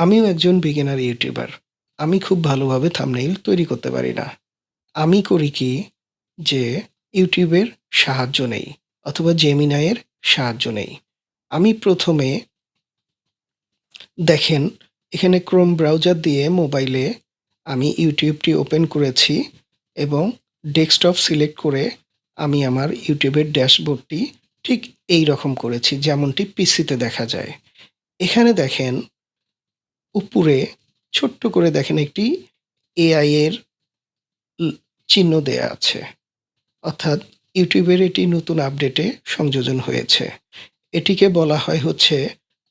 আমিও একজন beginner YouTuber. আমি খুব ভালোভাবে থাম্বনেইল তৈরি করতে পারি না। আমি করি কি যে ইউটিউবের সাহায্য নেই অথবা জেমিনাই এর সাহায্য নেই। আমি ১ম এ দেখেন এখানে ক্রোম ব্রাউজার দিয়ে মোবাইলে আমি ইউটিউবটি ওপেন করেছি এবং ডেস্কটপ সিলেক্ট করে আমি আমার ইউটিউবের ড্যাশবোর্ডটি ঠিক এইরকম করেছি যেমনটি পিসিতে দেখা যায়। এখানে দেখেন উপরে ছোট্ট করে দেখেন একটি এআই এর চিহ্ন দেয়া আছে। অর্থাৎ ইউটিউবের এটি নতুন আপডেটে সংযোজন হয়েছে। এটিকে বলা হয় হচ্ছে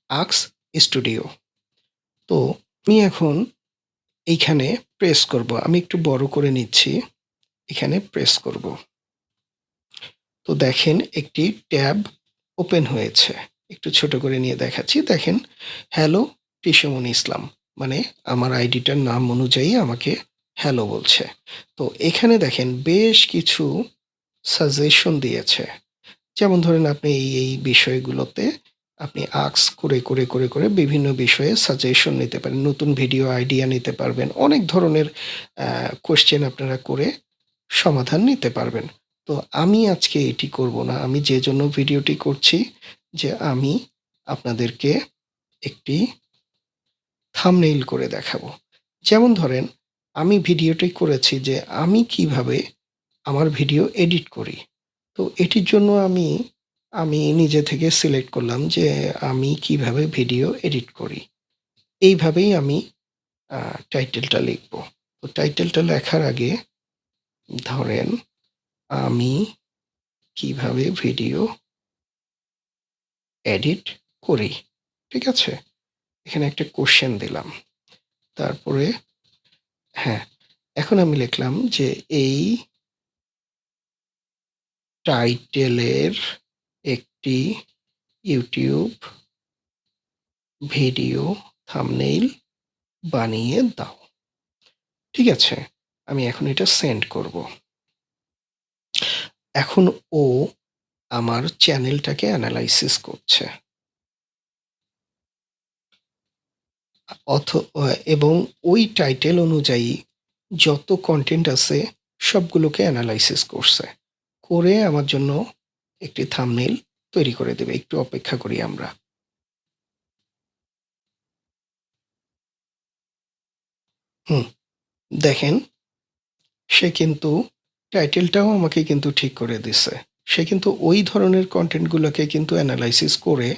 আক্স স্টুডিও। তো আমি এখন এইখানে প্রেস করব। আমি একটু বড় করে নিচ্ছি। এখানে প্রেস করব। তো দেখেন একটি ট্যাব ওপেন হয়েছে। একটু ছোট করে নিয়ে দেখাচ্ছি। দেখেন হ্যালো টিশমনি ইসলাম। মানে আমার আইডিটার নাম অনুযায়ী আমাকে হ্যালো বলছে। তো এখানে দেখেন বেশ কিছু সাজেশন দিয়েছে। যেমন ধরেন আপনি এই বিষয়গুলোতে আপনি আস্ক করে বিভিন্ন বিষয়ে সাজেশন নিতে পারেন। নতুন ভিডিও আইডিয়া নিতে পারবেন। অনেক ধরনের কোয়েশ্চেন আপনারা করে সমাধান নিতে পারবেন। তো আমি আজকে এটি করব না। আমি যে জন্য ভিডিওটি করছি যে আমি আপনাদেরকে একটি থাম্বনেইল করে দেখাবো। যেমন ধরেন আমি ভিডিওটি করেছি যে আমি কিভাবে আমার ভিডিও এডিট করি। তো এটির জন্য আমি নিজে থেকে সিলেক্ট করলাম যে আমি কিভাবে ভিডিও এডিট করি। এইভাবেই আমি টাইটেলটা লিখব। তো টাইটেলটা লেখার আগে ধরেন আমি কিভাবে ভিডিও এডিট করি। ঠিক আছে? এখানে একটা কোয়েশ্চেন দিলাম। তারপরে হ্যাঁ, এখন আমি লিখলাম যে এই টাইটেলের একটি ইউটিউব ভিডিও থাম্বনেইল বানিয়ে দাও। ঠিক আছে? আমি এখন এটা সেন্ড করব। এখন ও আমার চ্যানেলটাকে এনালাইসিস করছে। এবং ওই টাইটেল অনুযায়ী যত কনটেন্ট আছে সবগুলোকে এনালাইসিস করছে। করে আমার জন্য একটি থাম্বনেইল তৈরি করে দেবে। একটু অপেক্ষা করি আমরা। দেখেন সে কিন্তু টাইটেলটাও আমাকে কিন্তু ঠিক করে দিছে। সে কিন্তু ওই ধরনের কনটেন্টগুলোকে কিন্তু এনালাইসিস করে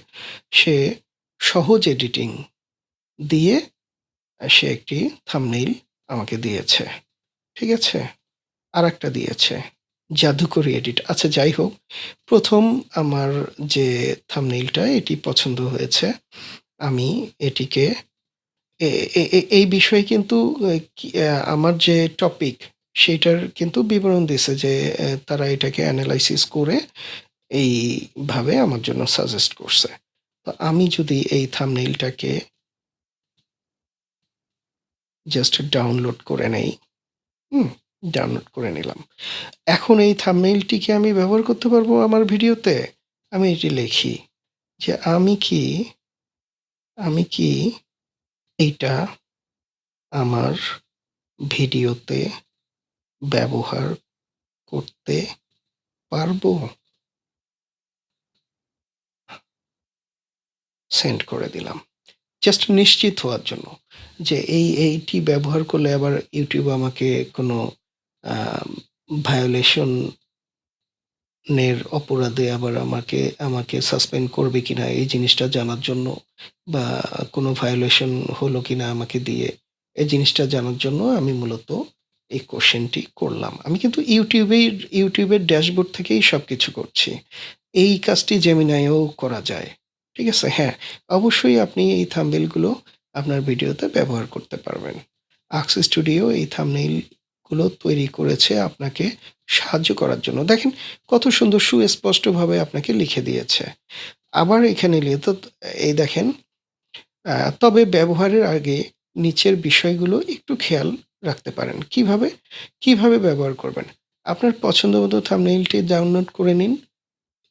সে সহজ এডিটিং দিয়ে সে একটি থাম্বনেইল আমাকে দিয়েছে। ঠিক আছে? আরেকটা দিয়েছে জাদুকরি এডিট। আচ্ছা যাই হোক, ১ম আমার যে থাম্বনেইলটা এটি পছন্দ হয়েছে। আমি এটিকে এ এ এ এই বিষয়ে কিন্তু আমার যে টপিক সেইটার কিন্তু বিবরণ দিছে যে তারা এটাকে এনালাইসিস করে এইভাবে আমার জন্য সাজেস্ট করছে। তো আমি যদি এই থাম্বনেইলটাকে জাস্ট ডাউনলোড করে নেই, হুম? ডাউনলোড করে নিলাম। এখন এই থাম্বনেইলটিকে আমি ব্যবহার করতে পারবো আমার ভিডিওতে? আমি এটি লিখি যে আমি কি এইটা আমার ভিডিওতে ব্যবহার করতে পারবো? সেন্ড করে দিলাম। জাস্ট নিশ্চিত হওয়ার জন্য যে এইটি ব্যবহার করলে আবার YouTube আমাকে কোনো আ ভায়োলেশন এর অপরাধে আবার আমাকে সাসপেন্ড করবে কিনা এই জিনিসটা জানার জন্য বা কোনো ভায়োলেশন হলো কিনা আমাকে দিয়ে এই জিনিসটা জানার জন্য আমি মূলত এই কোশ্চেনটি করলাম। আমি কিন্তু ইউটিউবের ড্যাশবোর্ড থেকেই সবকিছু করছি। এই কাজটি জেমিনাইও করা যায়। ঠিক আছে? হ্যাঁ, অবশ্যই আপনি এই থাম্বনেইল গুলো আপনার ভিডিওতে ব্যবহার করতে পারবেন। আক্স স্টুডিও এই থাম্বনেইল গুলো তৈরি করেছে আপনাকে সাহায্য করার জন্য। দেখেন কত সুন্দর সুস্পষ্টভাবে আপনাকে লিখে দিয়েছে। আবার এখানে এই দেখেন আ তবে ব্যবহারের আগে নিচের বিষয়গুলো একটু খেয়াল রাখতে পারেন। কিভাবে? কিভাবে ব্যবহার করবেন? আপনার পছন্দমতো থাম্বনেইলটি ডাউনলোড করে নিন।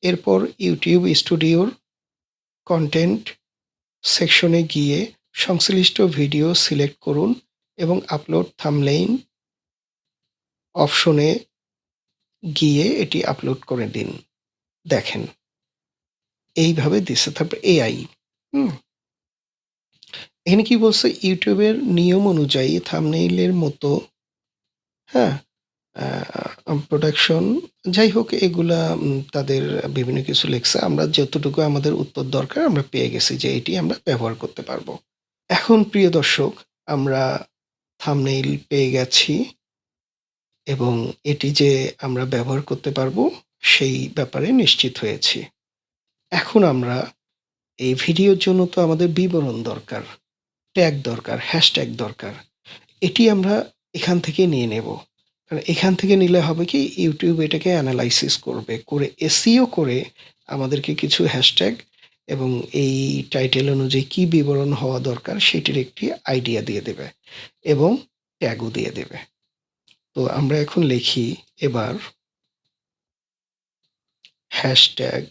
এরপর YouTube স্টুডিওর কনটেন্ট সেকশনে গিয়ে সংশ্লিষ্ট ভিডিও সিলেক্ট করুন এবং আপলোড থাম্বনেইল অপশনে গিয়ে এটি আপলোড করে দিন। দেখেন এইভাবে দিছে। তারপর এআই, হুম? এখানে কি বলছে? ইউটিউবের নিয়ম অনুযায়ী থাম্বনেইলের মতো, হ্যাঁ, প্রোডাকশন, যাই হোক এগুলা তাদের বিভিন্ন কিছু লেখছে। আমরা যতটুকু আমাদের উত্তর দরকার আমরা পেয়ে গেছি যে এটি আমরা ব্যবহার করতে পারবো। এখন প্রিয় দর্শক, আমরা থাম্বনেইল পেয়ে গেছি এবং এটি যে আমরা ব্যবহার করতে পারবো সেই ব্যাপারে নিশ্চিত হয়েছি। এখন আমরা এই ভিডিওর জন্য তো আমাদের বিবরণ দরকার, ট্যাগ দরকার, হ্যাশট্যাগ দরকার। এটি আমরা এখান থেকে নিয়ে নেব। কারণ এখান থেকে নিলে হবে কি, ইউটিউব এটাকে অ্যানালাইসিস করবে, করে এসইও করে আমাদেরকে কিছু হ্যাশট্যাগ এবং এই টাইটেল অনুযায়ী কি বিবরণ হওয়া দরকার সেটির একটি আইডিয়া দিয়ে দেবে এবং ট্যাগও দিয়ে দেবে। তো আমরা এখন লিখি এবার হ্যাশট্যাগ,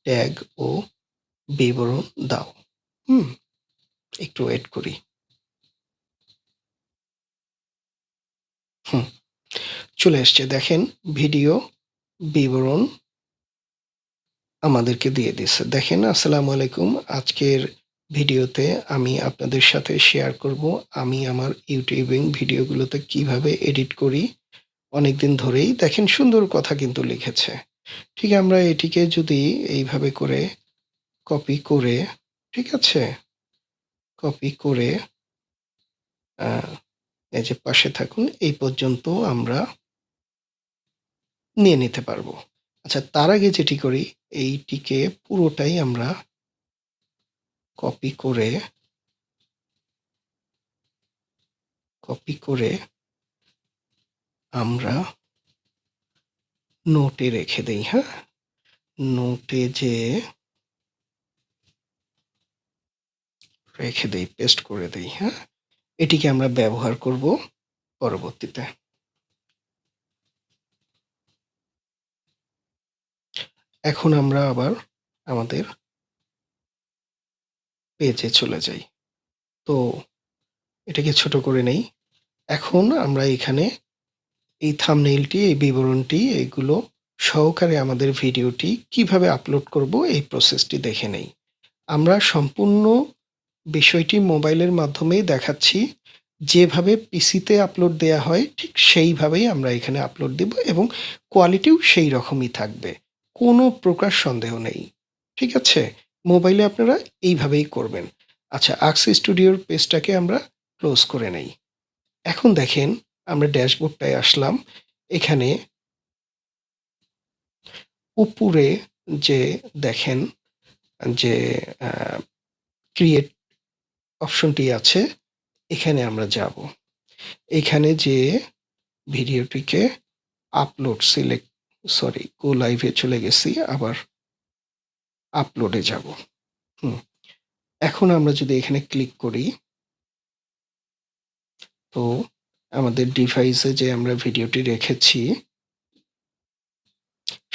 ট্যাগ ও বিবরণ দাও। হুম, একটু ওয়েট করি। হুম, চলে এসছে। দেখেন ভিডিও বিবরণ আমাদেরকে দিয়ে দিছে। দেখেন, আসসালামু আলাইকুম। আজকের ভিডিওতে আমি আপনাদের সাথে শেয়ার করব আমি আমার ইউটিউবিং ভিডিওগুলোতে কিভাবে এডিট করি। অনেকদিন ধরেই দেখেন সুন্দর কথা কিন্তু লিখেছে। ঠিক আমরা এটিকে যদি এইভাবে করে কপি করে, ঠিক আছে? কপি করে এই যে পাশে থাকুন এই পর্যন্ত আমরা নিয়ে নিতে পারবো। আচ্ছা, তার আগে যেটি করি, এইটিকে পুরোটাই আমরা কপি করে কপি করে আমরা নোটে রেখে দেই, হ্যাঁ? নোটে যেয়ে রেখে দেই, পেস্ট করে দেই, হ্যাঁ? এটিকে আমরা ব্যবহার করব পরবর্তীতে। এখন আমরা আবার আমাদের পেজে চলে যাই। তো এটাকে ছোট করে নেই। এখন আমরা এখানে এই থাম্বনেইলটি, এই বিবরণটি, এগুলো সহকারে আমাদের ভিডিওটি কিভাবে আপলোড করব এই প্রসেসটি দেখে নেই। আমরা সম্পূর্ণ বিষয়টি মোবাইলের মাধ্যমেই দেখাচ্ছি। যেভাবে পিসিতে আপলোড দেয়া হয় ঠিক সেইভাবেই আমরা এখানে আপলোড দিব এবং কোয়ালিটিও সেই রকমই থাকবে। কোনো প্রকার সন্দেহ নেই। ঠিক আছে? মোবাইলে আপনারা এইভাবেই করবেন। আচ্ছা, আক্স স্টুডিওর পেজটাকে আমরা ক্লোজ করে নেই। এখন দেখেন আমরা ড্যাশবোর্ডটায় আসলাম। এখানে উপরে যে দেখেন যে আ ক্রিয়েট অপশনটি আছে, এখানে আমরা যাব। এখানে যেয়ে ভিডিওটিকে আপলোড সিলেক্ট, সরি, গো লাইভে চলে গেছি, আবার আপলোডে যাব। হুম, এখন আমরা যদি এখানে ক্লিক করি, তো আমাদের ডিভাইসে যে আমরা ভিডিওটি রেখেছি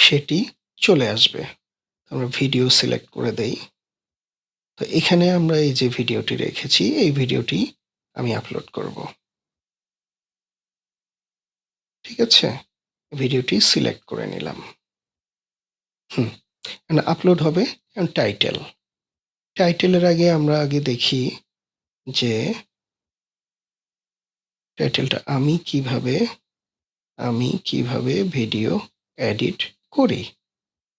সেটি চলে আসবে। আমরা ভিডিও সিলেক্ট করে দেই। তো এখানে আমরা এই যে ভিডিওটি রেখেছি এই ভিডিওটি আমি আপলোড করব। ঠিক আছে? ভিডিওটি সিলেক্ট করে নিলাম। হুম, এখন আপলোড হবে। এখন টাইটেলের আগে আমরা আগে দেখি যে টাইটেলটা আমি কিভাবে ভিডিও এডিট করি।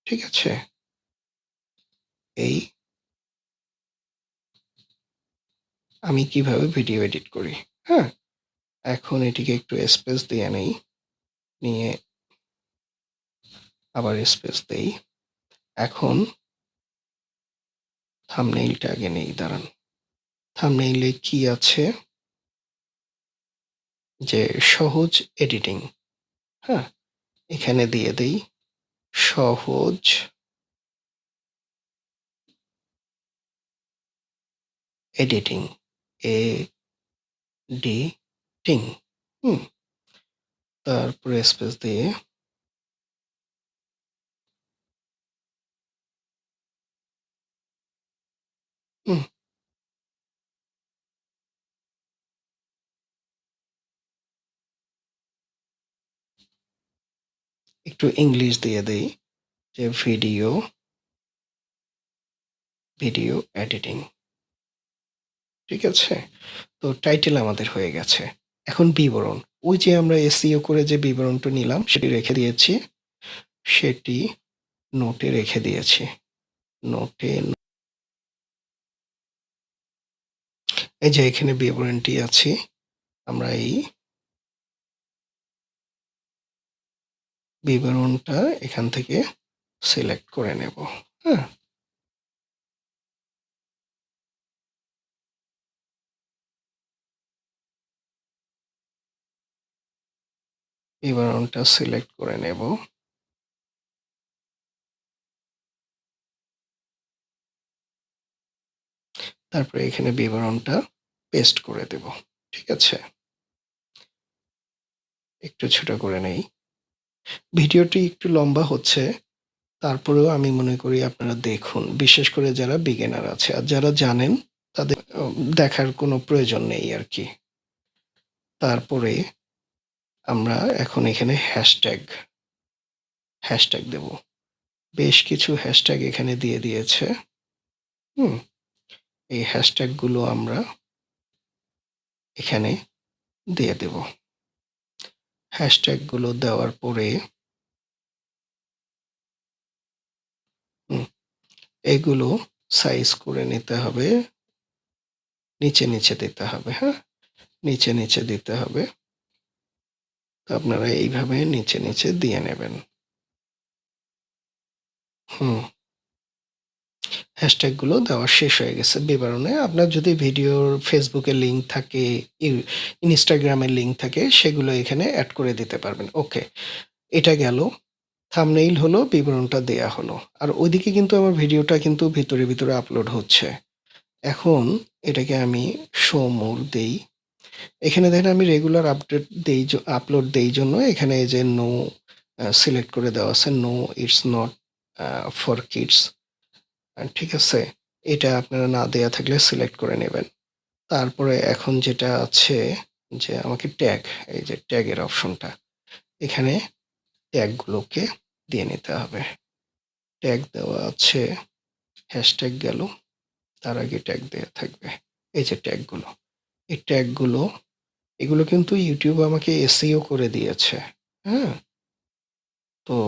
ঠিক আছে? এই আমি কিভাবে ভিডিও এডিট করি। হ্যাঁ? এখন এটিকে একটু স্পেস দিয়ে নেই। নিয়ে আবার স্পেস দেই। এখন থাম্বনেইলটা আগে নেই, দাঁড়ান। থাম্বনেইলে কি আছে? যে সহজ এডিটিং। হ্যাঁ? এখানে দিয়ে দেই সহজ এডিটিং। এ ডি টিং। হুম? তারপরে স্পেস দিয়ে হুম? একটু ইংলিশ দিয়ে দেই যে ভিডিও এডিটিং। ঠিক আছে? তো টাইটেল আমাদের হয়ে গেছে। এখন বিবরণ। ওই যে আমরা এসইও করে যে বিবরণটা নিলাম সেটি রেখে দিয়েছি। সেটি নোটে রেখে দিয়েছি। নোটে এই যে এখানে বিবরণটি আছে। আমরা এই বিবরণটা এখান থেকে সিলেক্ট করে নেব। হ্যাঁ? বিবরণটা সিলেক্ট করে নেব। তারপরে এখানে বিবরণটা পেস্ট করে দেব। ঠিক আছে? একটু ছোট করে নেই। ভিডিওটি একটু লম্বা হচ্ছে। তারপরেও আমি মনে করি আপনারা দেখুন। বিশেষ করে যারা বিগিনার আছে। আর যারা জানেন তাদের দেখার কোনো প্রয়োজন নেই আরকি। তারপরে আমরা এখন এখানে হ্যাশট্যাগ দেব। বেশ কিছু হ্যাশট্যাগ এখানে দিয়ে দিয়েছে। হুম? এই হ্যাশট্যাগ গুলো আমরা এখানে দিয়ে দেব। হ্যাশট্যাগ গুলো দেওয়ার পরে হুম, এগুলো সাইজ করে নিতে হবে। নিচে দিতে হবে, হ্যাঁ? নিচে দিতে হবে। তো আপনারা এইভাবে নিচে দিয়ে নেবেন। হুম, হ্যাশট্যাগ গুলো দেওয়া শেষ হয়ে গেছে বিবরণে। আপনার যদি ভিডিওর Facebook এর লিঙ্ক থাকে, Instagram এর লিঙ্ক থাকে সেগুলো এখানে এড করে দিতে পারবেন। ওকে, এটা গেল। থাম্বনেইল হলো, বিবরণটা দেয়া হলো। আর ওইদিকে কিন্তু আমার ভিডিওটা কিন্তু ভিতরে আপলোড হচ্ছে। এখন এটাকে আমি শো মোর দেই। এখানে দেখেন আমি রেগুলার আপলোড দেই জন্য এখানে এই যে নো সিলেক্ট করে দেওয়া আছে। No it's not for kids. ঠিক আছে? এটা আপনারা না দেয়া থাকলে সিলেক্ট করে নেবেন। তারপরে এখন যেটা আছে যে আমাকে এই যে ট্যাগের অপশনটা। এখানে ট্যাগগুলোকে দিয়ে নিতে হবে। ট্যাগ দেওয়া আছে, হ্যাশট্যাগ গেল। তার আগে ট্যাগ দেয়া থাকবে। এই যে ট্যাগগুলো। এই ট্যাগগুলো এগুলো কিন্তু YouTube আমাকে SEO করে দিয়েছে। হ্যাঁ? তো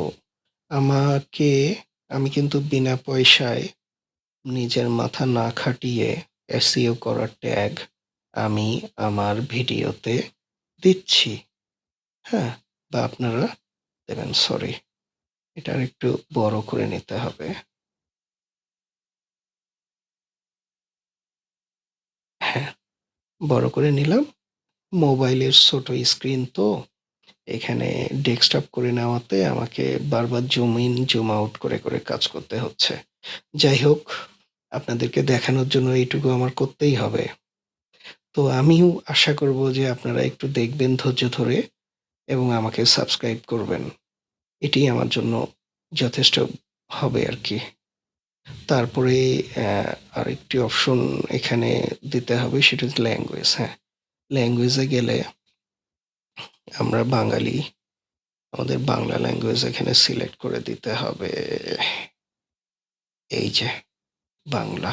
আমাকে আমি কিন্তু বিনা পয়সায় নিজের মাথা না খাটিয়ে SEO করা ট্যাগ আমি আমার ভিডিওতে দিচ্ছি। হ্যাঁ? বা আপনারা দেবেন। সরি, এটা আরেকটু বড় করে নিতে হবে। হ্যাঁ, বড় করে নিলাম। মোবাইলের ছোট স্ক্রিন তো এখানে ডেস্কটপ করে নেওয়াতে আমাকে বারবার জুম ইন, জুম আউট করে কাজ করতে হচ্ছে। যাই হোক, আপনাদেরকে দেখানোর জন্য এইটুকু আমার করতেই হবে। তো আমিও আশা করব যে আপনারা একটু দেখবেন ধৈর্য ধরে এবং আমাকে সাবস্ক্রাইব করবেন। এটিই আমার জন্য যথেষ্ট হবে আরকি। তারপরে অ্যা আরেকটি অপশন এখানে দিতে হবে সেটা হচ্ছে ল্যাঙ্গুয়েজ, হ্যাঁ? ল্যাঙ্গুয়েজে গেলে আমরা বাঙালি, আমাদের বাংলা ল্যাঙ্গুয়েজ এখানে সিলেক্ট করে দিতে হবে। এই যে বাংলা।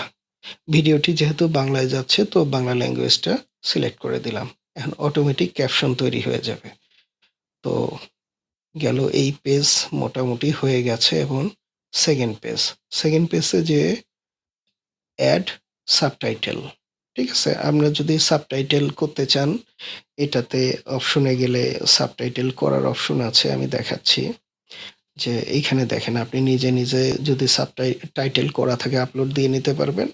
ভিডিওটি যেহেতু বাংলায় যাচ্ছে তো বাংলা ল্যাঙ্গুয়েজটা সিলেক্ট করে দিলাম। এখন অটোমেটিক ক্যাপশন তৈরি হয়ে যাবে। তো গেল এই পেজ মোটামুটি হয়ে গেছে এবং 2nd পেজ। 2nd পেজে যেয়ে এড সাবটাইটেল। ঠিক আছে? আমরা যদি সাবটাইটেল করতে চান এটাতে অপশনে গেলে সাবটাইটেল করার অপশন আছে আমি দেখাচ্ছি। যে এইখানে দেখেন আপনি নিজে যদি টাইটেল করা থাকে আপলোড দিয়ে নিতে পারবেন।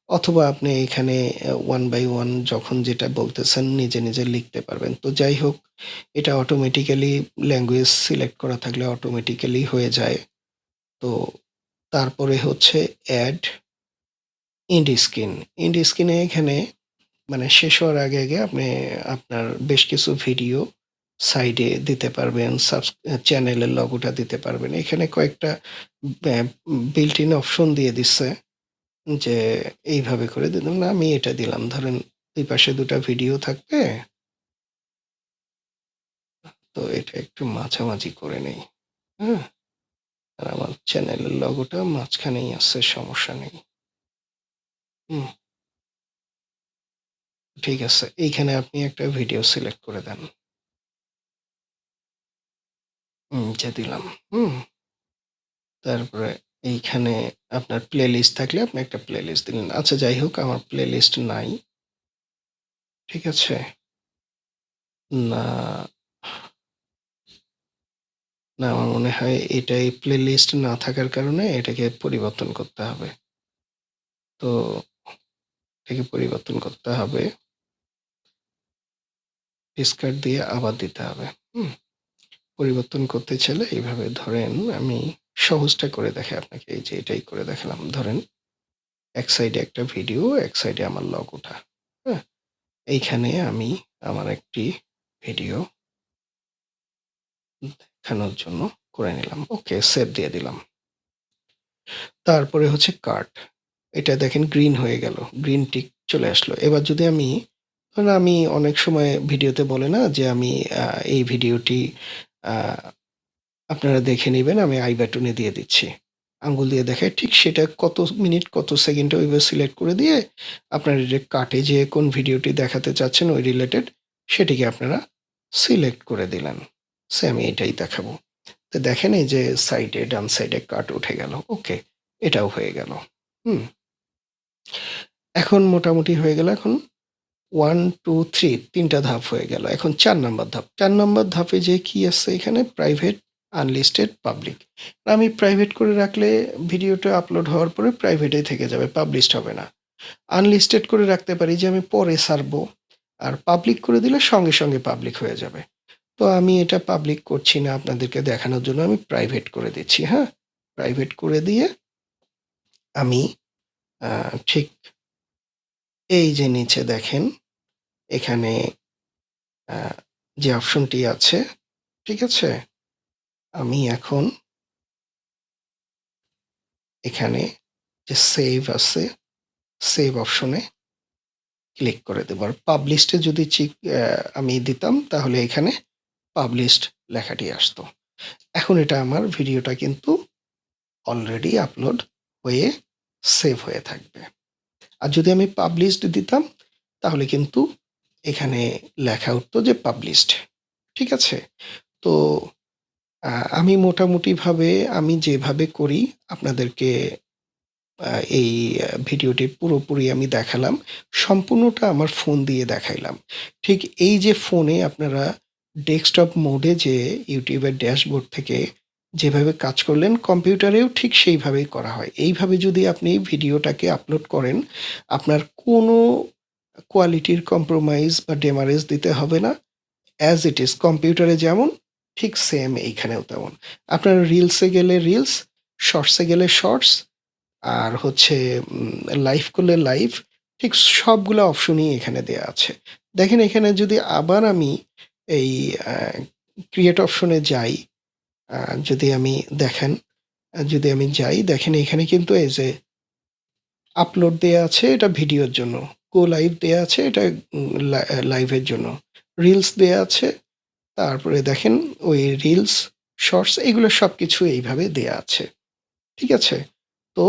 অথবা আপনি এখানে 1 বাই 1 যখন যেটা বলতেছেন নিজে লিখতে পারবেন। তো যাই হোক, এটা অটোমেটিক্যালি ল্যাঙ্গুয়েজ সিলেক্ট করা থাকলে অটোমেটিক্যালি হয়ে যায়। তো তারপরে হচ্ছে এড এন্ড স্ক্রিন। এন্ড স্ক্রিনে এখানে মানে শেষ হওয়ার আগে আপনি আপনার বেশ কিছু ভিডিও সাইডে দিতে পারবেন। চ্যানেলের লোগোটা দিতে পারবেন। এখানে কয়েকটা ব্যা built in অপশন দিয়ে দিচ্ছে যে এইভাবে করে দিলাম না আমি এটা দিলাম। ধরেন ২ পাশে ২ টা ভিডিও থাকবে। তো এটা একটু মাঝামাঝি করে নেই। হ্যাঁ? আর আমার চ্যানেলের লোগোটা মাঝখানেই আছে, সমস্যা নেই। হুম, ঠিক আছে। এইখানে আপনি একটা ভিডিও সিলেক্ট করে দেন। যে দিলাম। হুম? তারপরে এইখানে আপনার প্লেলিস্ট থাকলে আপনি একটা প্লেলিস্ট দিলেন। আচ্ছা যাই হোক, আমার প্লেলিস্ট নাই। ঠিক আছে? না, না, আমার মনে হয় এটাই প্লেলিস্ট না থাকার কারণে এটাকে পরিবর্তন করতে হবে। তো এটাকে পরিবর্তন করতে হবে। ডিসকার্ড দিয়ে আবার দিতে হবে। হুম? পরিবর্তন করতে চাইলে এইভাবে ধরেন, আমি সহজটা করে দেখাই আপনাকে। এই যে এটাই করে দেখালাম। ধরেন এক সাইডে একটা ভিডিও, এক সাইডে আমার লোগোটা। হ্যাঁ? এইখানে আমি আমার একটি ভিডিও দেখানোর জন্য করে নিলাম। ওকে, সেভ দিয়ে দিলাম। তারপরে হচ্ছে কার্ট। এটা দেখেন গ্রিন হয়ে গেল। গ্রিন টিক চলে আসলো। এবার যদি আমি, ধরুন আমি অনেক সময় ভিডিওতে বলে না যে আমি এই ভিডিওটি আ আপনারা দেখে নিবেন, আমি আই বাটনে দিয়ে দিচ্ছি। আঙ্গুল দিয়ে দেখায়, ঠিক সেটা কত মিনিট কত সেকেন্ডে ওইভাবে সিলেক্ট করে দিয়ে আপনার এই যে কার্টে যেয়ে কোন ভিডিওটি দেখাতে চাচ্ছেন ওই রিলেটেড সেটিকে আপনারা সিলেক্ট করে দিলেন। সেম এটাই দেখাবো। তো দেখেন এই যে সাইডে, ডান সাইডে কাট উঠে গেল। ওকে, এটাও হয়ে গেল। হুম? এখন মোটামুটি হয়ে গেল। এখন 1, 2, 3 ৩ টা ধাপ হয়ে গেল। এখন ৪ নাম্বার ধাপ। ৪ নাম্বার ধাপে যেয়ে কি আছে এখানে? Private, unlisted, public. আমি প্রাইভেট করে রাখলে ভিডিওটা আপলোড হওয়ার পরে প্রাইভেটেই থেকে যাবে, পাবলিশড হবে না। আনলিস্টেড করে রাখতে পারি যে আমি পরে ছাড়বো। আর পাবলিক করে দিলে সঙ্গে, সঙ্গে পাবলিক হয়ে যাবে। তো আমি এটা পাবলিক করছি না, আপনাদেরকে দেখানোর জন্য আমি প্রাইভেট করে দিচ্ছি, হ্যাঁ? প্রাইভেট করে দিয়ে আমি ঠিক এই যে নিচে দেখেন এখানে আ যে অপশনটি আছে, ঠিক আছে? আমি এখন এখানে যে সেভ আছে, সেভ অপশনে ক্লিক করে দেব। আর পাবলিশড এ যদি আমি দিতাম তাহলে এখানে পাবলিশড লেখাটি আসতো। এখন এটা আমার ভিডিওটা কিন্তু অলরেডি আপলোড হয়ে সেভ হয়ে থাকবে। আর যদি আমি পাবলিশড দিতাম তাহলে কিন্তু এখানে লেখা উঠতো যে পাবলিশড। ঠিক আছে? তো আ আমি মোটামুটিভাবে আমি যেভাবে করি আপনাদেরকে আ এই ভিডিওটি পুরোপুরি আমি দেখালাম। সম্পূর্ণটা আমার ফোন দিয়ে দেখাইলাম। ঠিক এই যে ফোনে আপনারা ডেস্কটপ মোডে যেয়ে YouTube এর ড্যাশবোর্ড থেকে যেভাবে কাজ করলেন, কম্পিউটারেও ঠিক সেইভাবেই করা হয়। এইভাবে যদি আপনি ভিডিওটাকে আপলোড করেন, আপনার কোনো কোয়ালিটির কম্প্রোমাইজ বা ডেমারেজ দিতে হবে না। অ্যাজ ইট ইজ কম্পিউটারে যেমন ঠিক সেম এইখানেও তেমন। আপনার রিলসে গেলে রিলস, শর্টসে গেলে শর্টস, আর হচ্ছে লাইভ করলে লাইভ, ঠিক সবগুলা অপশনই এখানে দেয়া আছে। দেখেন এখানে যদি আবার আমি এই আ ক্রিয়েট অপশনে যাই, আ যদি আমি দেখেন, যদি আমি যাই দেখেন এখানে কিন্তু এই যে আপলোড দেয়া আছে এটা ভিডিওর জন্য। গো লাইভ দেয়া আছে এটা লাইভের জন্য। রিলস দেয়া আছে। তারপরে দেখেন ওই রিলস, শর্টস এগুলো সবকিছু এইভাবে দেয়া আছে। ঠিক আছে? তো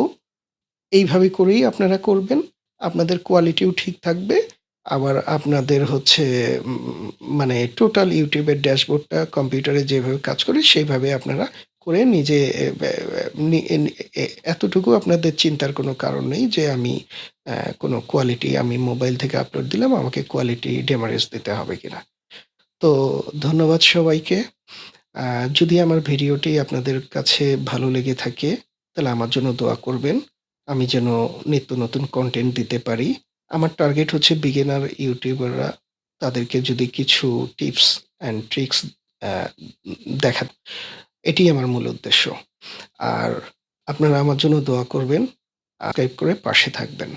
এইভাবে করেই আপনারা করবেন। আপনাদের কোয়ালিটিও ঠিক থাকবে। আবার আপনাদের হচ্ছে মানে টোটাল YouTube এর ড্যাশবোর্ডটা কম্পিউটারে যেভাবে কাজ করে সেইভাবে আপনারা করে নিজে এ ব্যা ব্যা নি এ নি এ এতটুকু আপনাদের চিন্তার কোনো কারণ নেই যে আমি কোনো কোয়ালিটি আমি মোবাইল থেকে আপলোড দিলাম, আমাকে কোয়ালিটি ডেমারেজ দিতে হবে কিনা। তো ধন্যবাদ সবাইকে। আ যদি আমার ভিডিওটি আপনাদের কাছে ভালো লেগে থাকে, তাহলে আমার জন্য দোয়া করবেন। আমি যেন নিত্য নতুন কনটেন্ট দিতে পারি। আমার টার্গেট হচ্ছে বিগিনার ইউটিউবাররা, তাদেরকে যদি কিছু টিপস অ্যান্ড ট্রিকস অ্যা দেখা, এটিই আমার মূল উদ্দেশ্য। আর আপনারা আমার জন্য দোয়া করবেন। সাবস্ক্রাইব করে পাশে থাকবেন।